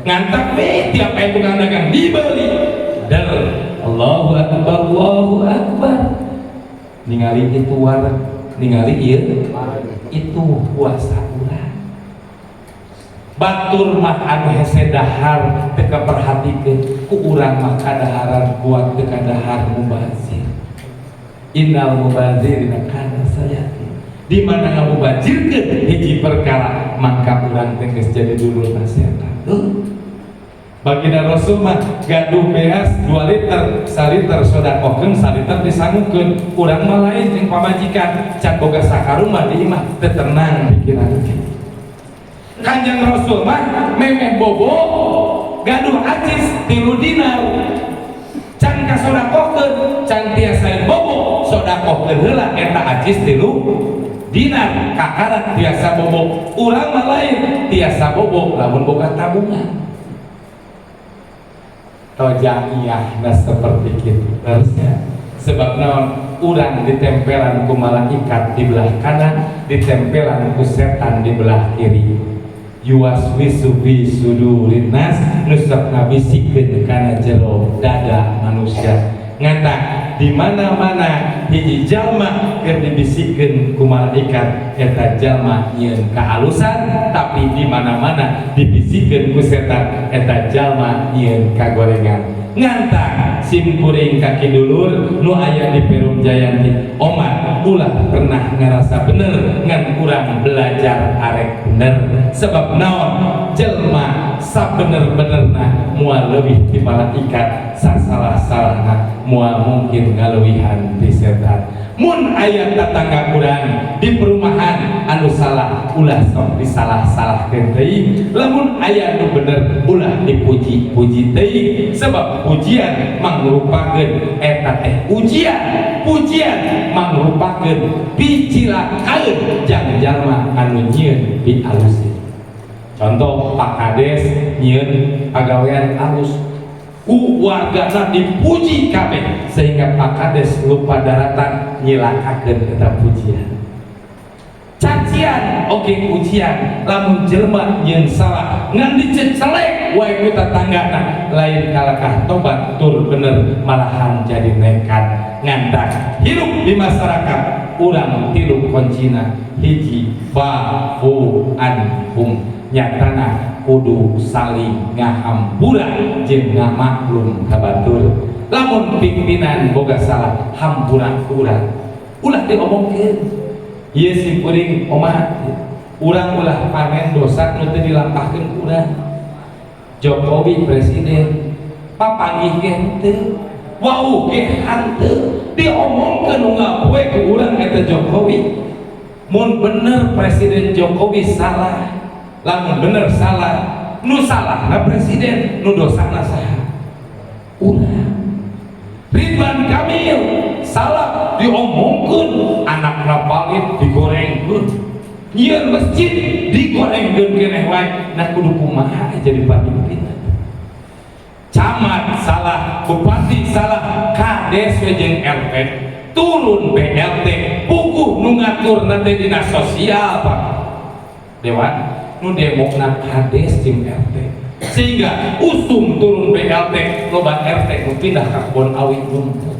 Ngantak we tiap aya tukang dagang dibeli. Dan Allahu Akbar ningali itu wareg ningali ieu itu puasa urang batur mah anu hese dahar teu kaperhatikeun ku urang mah kadaharan kuat teu kadahar mubazir. Innal mubazirina kana sayati di mana ngabubazirkeun hiji perkara maka urang teh geus jadi dulur nasihat. Baginda Rasul mah gaduh beas 2 liter, 1 liter sodakokeun, 1 liter disangukeun. Urang mah lain jeung pamajikan, can boga sakarung mah di imah teu tenang pikiran. Kanjeng Rasul mah memeh bobo gaduh acis 3 dinar. Can kasodakokeun, can tiasa bobo sodakokeun heula eta acis 3 dinar. Kakarak tiasa bobo, urang mah lain tiasa bobo lamun boga tabungan. Tojaiyah nah seperti itu harusnya sebab naon urang ditempelan ku malaikat di belah kanan, ditempelan ku setan di belah kiri. Yuwaswisu fi sudurin nas nusab ngabisikeun kana jero dada manusia. Ngata di mana-mana hiji jalma keur dibisikeun ku malaikat eta jalma nyieun kaalusan, tapi di mana-mana dibisikeun ku setan eta jalma nyieun kagorengan. Nganta simkuring kaki dulur nu aya di Perum Jayanti Omar ulah pernah ngerasa bener ngan kurang belajar arek bener sebab naon jelma sabener-benerna moal leuwih ti malaikat sasalah-salahna moal mungkin ngalewihan ti setan. Mun aya tatangga urang di perumahan anu salah ulah sok disalah-salahkeun deui, lamun aya nu bener ulah dipuji-puji deui sebab pujian mangrupakeun eta teh pujian mangrupakeun picilakaeun jang jalma anu nyieun pialusin. Contoh Pak Kades nyieun pagawean alus ku wargana dipuji kabeh sehingga Pak Kades lupa daratan nyilakakeun eta pujian. Cacian oge pujian lamun jelema nyieun salah ngan dicecelek wae ku tatanggana lain kalakah tobat tur bener malahan jadi nekat. Ngantak hidup di masyarakat urang tilu kuncina hiji fa'fu anhum nyatana kudu saling ngahampura jeung ngamaklum ka batur. Lamun pimpinan boga salah hampura urang ulah diomongkeun ieu si kuring omah urang ulah panen dosa nu teu dilampahkeun urang. Jokowi presiden papanggih ge teu wau ge hanteu diomongkeun nu ngapoe ku urang eta Jokowi. Mun bener presiden Jokowi salah, lamun bener salah nu salah na presiden nu dosana saha urang. Ridwan Kamil salah diomongkeun anakna palit digorengkeun nyieun masjid digorengkeun keneh wae nah kudu kumaha jadi pamimpin. Camat salah, bupati salah, kades jeung RT turun BLT puguh nu ngatur nanti dina sosial Pak Dewan nu demokna kades jeung RT sehingga usum turun BLT loba RT nu pindah ka kebon awit rumput.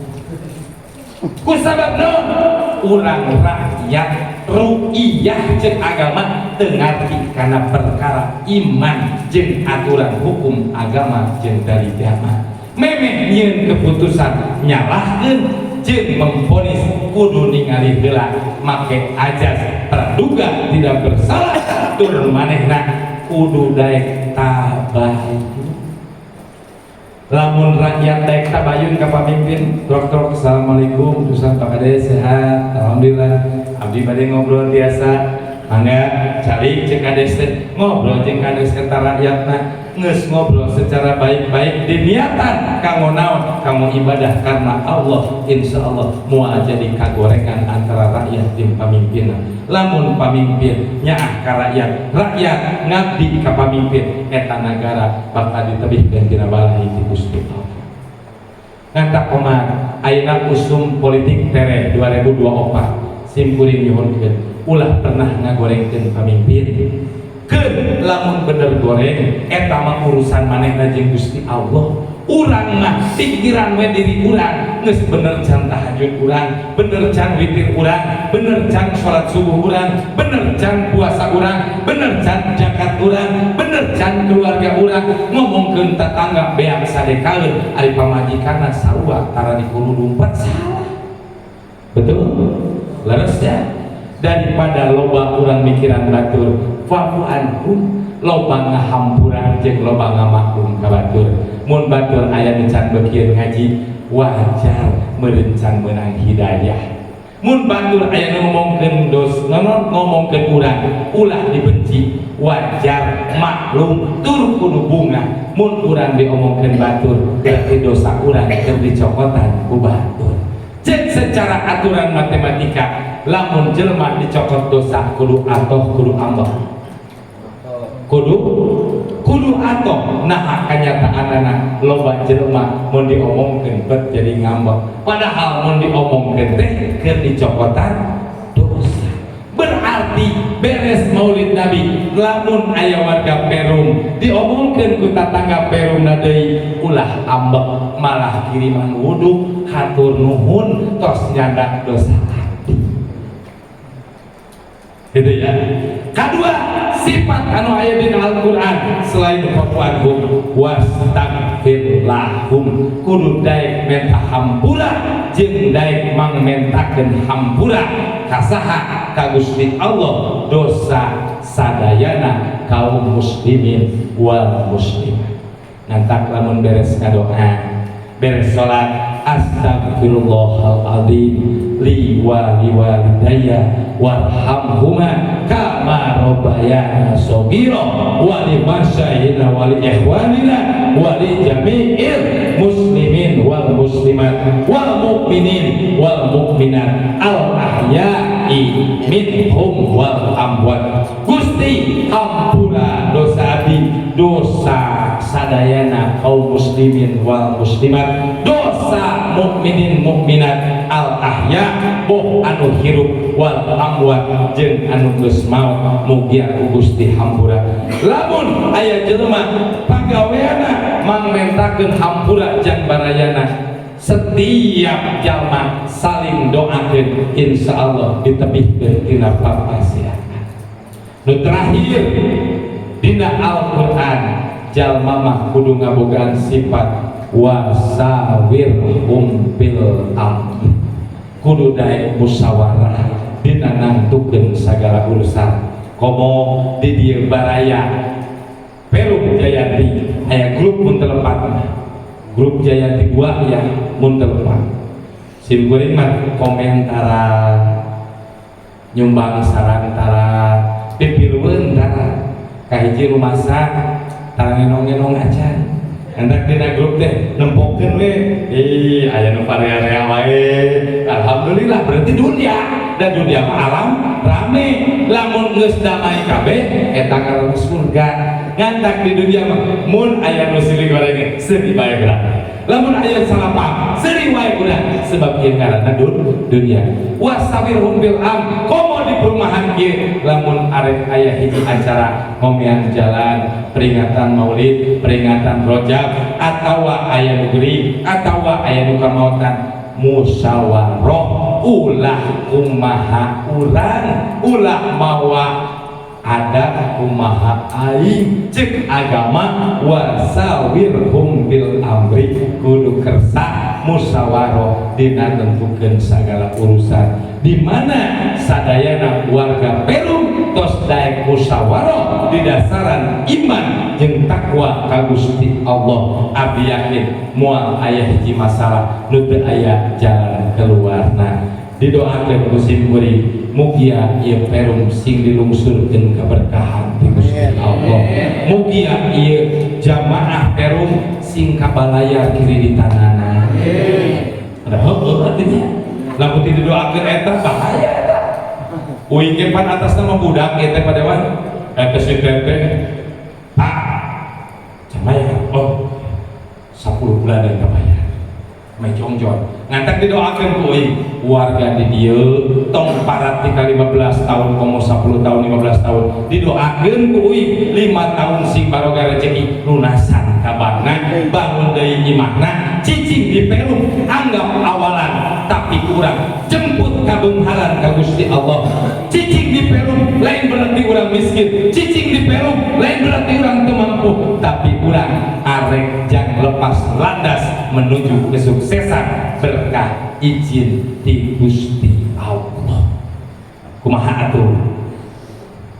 Kusabab naon urang rakyat ru'iyah jeung agama teu ngarti kana perkara iman jeung aturan hukum agama jeung dari agama memeh nyieun keputusan nyalahkeun jeung memvonis kudu ningali heula make ajas praduga tidak bersalah tur manehna kudu daek tabayun. Lamun rakyat daek tabayun ka pamimpin dokter assalamualaikum urusan Pak Kades sehat alhamdulillah abdi bade ngobrol biasa mangga cari cek kades ngobrol jeung kades eta rakyatna geus ngobrol secara baik-baik diniatan kanggo naon kanggo ibadah karena Allah insyaallah moal jadi kagorengan antara rakyat jeung pamimpinna lamun pamimpin nyaah ka rakyat rakyat ngabdi ka pamimpin eta nagara bakal ditebihkeun tina balahi ti Gusti Allah ngantak komat ayeuna usum politik tere 2024 simkuring nyuhunkeun ulah pernah ngagorengkeun pamimpin keun lamun bener goreng eta mah urusan manehna jeung Gusti Allah urang mah pikiran we diri urang geus bener can tahajud urang bener can witir urang bener can salat subuh urang bener can puasa urang bener can zakat urang bener can keluarga urang ngomongkeun tetangga beak sadekaeun ari pamajikanna sarua tara dikudu lumpat salah betul leres ya daripada loba urang mikiran batur fa'fu anhum loba ngahampuran jeung loba ngamaklum ka batur mun batur aya nu can beukeun ngaji wajar meureun can meunang hidayah mun batur aya nu ngomongkeun ngomongkeun urang ulah dibenci wajar maklum tur kudu bunga mun urang diomongkeun batur berarti dosa urang keur dicokotan ku batur cek secara aturan matematika lamun jelema dicokot dosa kudu atoh kudu ambah kudu atoh nah kanyataanana loba jelema mun diomongkeun bet jadi ngambek padahal mun diomongkeun teh keur dicokotan dosa berarti beres maulid nabi lamun aya warga Perum diomongkeun ku tetangga Perumna deui ulah ambek malah kiriman wudu hatur nuhun tos nyandak dosa gitu ya. Kedua sifat anu aya dina Al-Qur'an selain fakuanhum wastaghfir lahum kudu daek menta hampura jeung daek mangmentakeun hampura kasaha ka Gusti Allah dosa sadayana kaum muslimin wal muslimat ngantak lamun beres ngadoa beres salat astagfirullahaladzim li walidayya warhamhuma kama rabbayana shaghira wa li masyayina wa li ikhwanina wa li jami'il muslimin wal muslimat wal mu'minin wal mu'minat al ahya'i minhum wal amwat Gusti hampura dosa abdi dosa sadayana kaum muslimin wal muslimat dosa mukminin mukminat al ahya boh anu hirup wal amwat jeung anu geus maot mugi aku Gusti hampura lamun aya jelema pagaweana mangmentakeun hampura jang barayana setiap jalma saling doakeun insyaallah ditebihkeun tina papasihan nu terakhir dina Al-Qur'an jalma mah kudu ngabogaan sifat wasawirhum bil amri kudu daek musyawarah dina nangtukeun sagala urusan komo di dieu baraya Perum Jayanti aya grup mun telepat grup Jayanti 2 ya mun telepat simkuring mah komentaran nyumbang sarantara dipilueun tara ka hiji rumasa tara ngenong-ngenong acan hendak dina grup teh nempokeun we aya nu parea-rea wae alhamdulillah berarti dunia dan dunia mah alam rame lamun geus damai kabeh eta ngaran surga ngantak di dunia mah mun aya nu silih goreng seudi bae urang lamun aya salapang seudi wae urang sebab ieu ngaranna dunia wasawirhum bil am komo di perumahan kieu lamun arek aya hiji acara ngomean jalan peringatan maulid peringatan rojab atawa aya nu geuring atawa aya nu kamaotan musyawarah ulah kumaha urang ulah mawa ada kumaha aing cek agama wasawirhum bil amri kudu kersa musyawarah dina nentukeun sagala urusan di mana sadayana warga Perum tos daek musyawarah di dasaran iman jeung takwa ka Gusti Allah abdi yakin moal aya hiji masalah nu teu aya jalan keluarna didoakeun musim kuring mugia ieu perum sing dilungsurkeun keberkahan ti Gusti Allah. Mugia ieu jamaah perum sing kabalayar kiri di tanana. Ada heueuh artinya. Lamun ti didoakeun eta bahaya eta. Uing ge pan atasna mah budak eta padewan. Eta si teteh Pak jamaah oh 10 bulan dan kebayar mai jongjon ngantak didoakeun ku warga di dieu tong parat tika 15 tahun komo 10 tahun 15 tahun didoakeun ku 5 tahun sing baroga rezeki lunasan kabarna bangun deui imahna cicing di Peru anggap awalan tapi kurang jemput kabenghalan ka Gusti Allah. Cicing di Peru lain berarti urang miskin, cicing di Peru lain berarti urang teu mampu, tapi urang arek jang lepas landas menuju kesuksesan berkah izin di Gusti Allah. Kumaha atuh?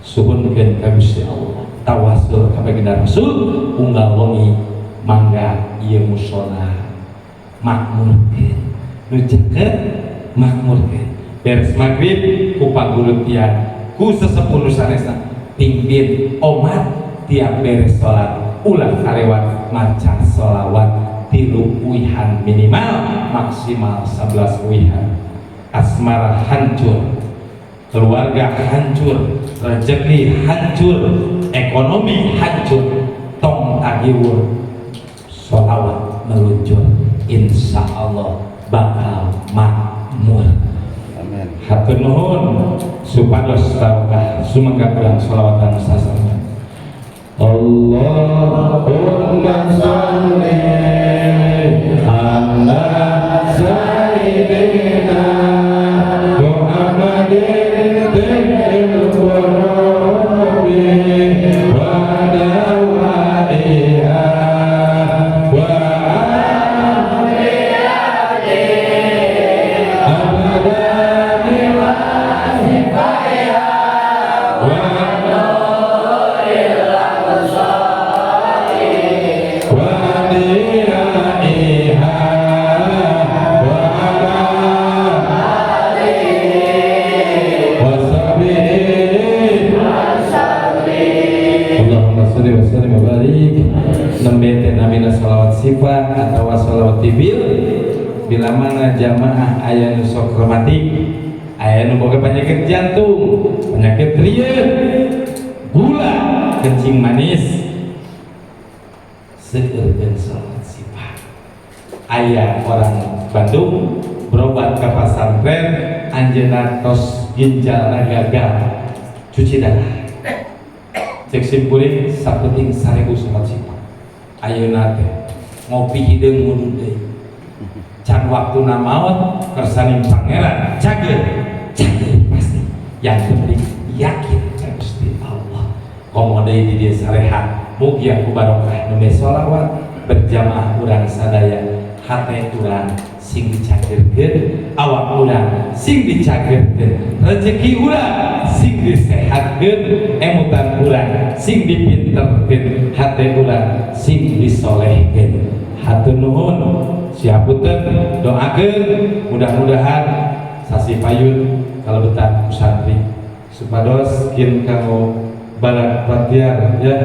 Suhunkeun ka Gusti Allah. Tawasul ka baginda Rasul unggal wengi mangga ieu mushola makmurkeun. Nu cekeut makmurkeun. Beres maghrib ku pagurutian ku sesepuh nu sanesna pimpin omat tiap beres salat ulah karewat maca sholawat 3 uihan minimal maksimal 11 uihan. Asmara hancur, keluarga hancur, rezeki hancur, ekonomi hancur, tong tagiwur sholawat meluncur, insya Allah bakal makmur. Hatur nuhun supados barokah sumangga urang sholawatan sasana. Allahumma sholli ala sayyidina Muhammadin tibbil qulubi wa dawaiha wa sifat atau sholawat tibil bila mana jamaah aya nu sok rematik aya nu boga penyakit jantung penyakit rieu gula kencing manis seueurkeun sholawat sifat. Aya orang Bandung berobat ke pasantren anjeunna tos ginjalna gagal cuci darah cek simpuling sapenting 1000 sholawat sifat. Ayeuna teh ngopi hideung mundur deui can waktuna maot kersaning pangeran cager pasti yang penting yakin ka Gusti Allah komo deui di dieu sarehat mugia ku barokah nu sholawat berjamaah urang sadaya hate urang sing dicagerkeun awak urang sing dicagerkeun rezeki urang sing disehatkeun emutan urang sing dipinterkeun hate urang sing disolehkeun. Hatur nuhun siapunten doakeun mudah-mudahan sasi payun kalebetan santri supados kin kanggo balad patiar ya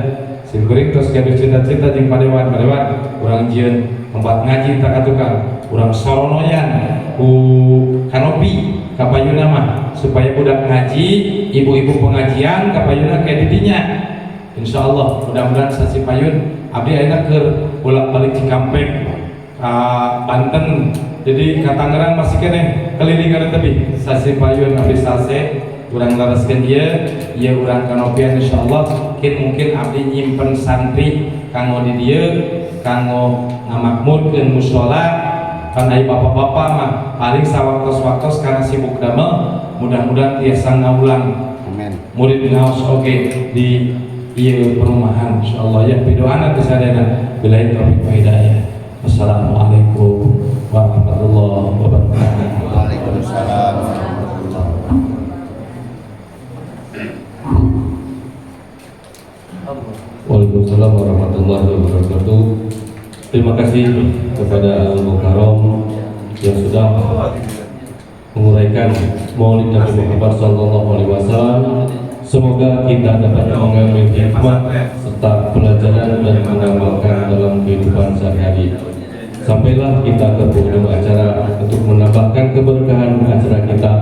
sim kuring tos gaduh cita-cita jeung padewan urang jieun tempat ngaji tak katukang urang soronoyan ku kanopi ka payunna mah supaya budak ngaji ibu-ibu pengajian ka payunna kayak didinya insyaallah mudah-mudahan sasi payun abdi ayeuna keur bolak-balik Cikampek ka Banten jadi ka Tangerang masih keneh keliling kana tebih sasi payun abdi sase urang lareskeun ieu urang kanopian insyaallah mungkin abdi nyimpen santri kanggo di dieu kanggo ngamakmurkeun mushola kan aya bapak-bapak mah paling sawaktos-waktos karena sibuk damel mudah-mudahan tiasa ngaulang murid ngaos oge di ieu perumahan insyaallah ya pidoana kesadana billahi taufiq wa hidayah. Wassalamualaikum warahmatullahi wabarakatuh. Waalaikumsalam warahmatullahi wabarakatuh. Waalaikumsalam warahmatullahi wabarakatuh. Terima kasih kepada Al Mukarram yang sudah menguraikan Maulid Nabi Muhammad SAW. Semoga kita dapat mengambil hikmah serta pelajaran dan mengamalkan dalam kehidupan sehari-hari. Sampailah kita ke penghujung acara. Untuk menambahkan keberkahan acara kita,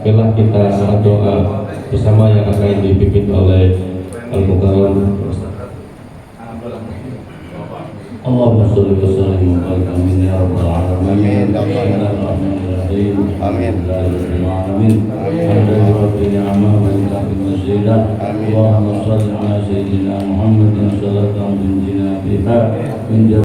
bila kita saat doa bersama yang akan dipimpin oleh Al-Mukarram. Allahumma sholli wa sallim wa barik ya rabbal alamin. Amin. Amin. Allahumma sholli ala sayyidina Muhammadin sallallahu alaihi wa sallam.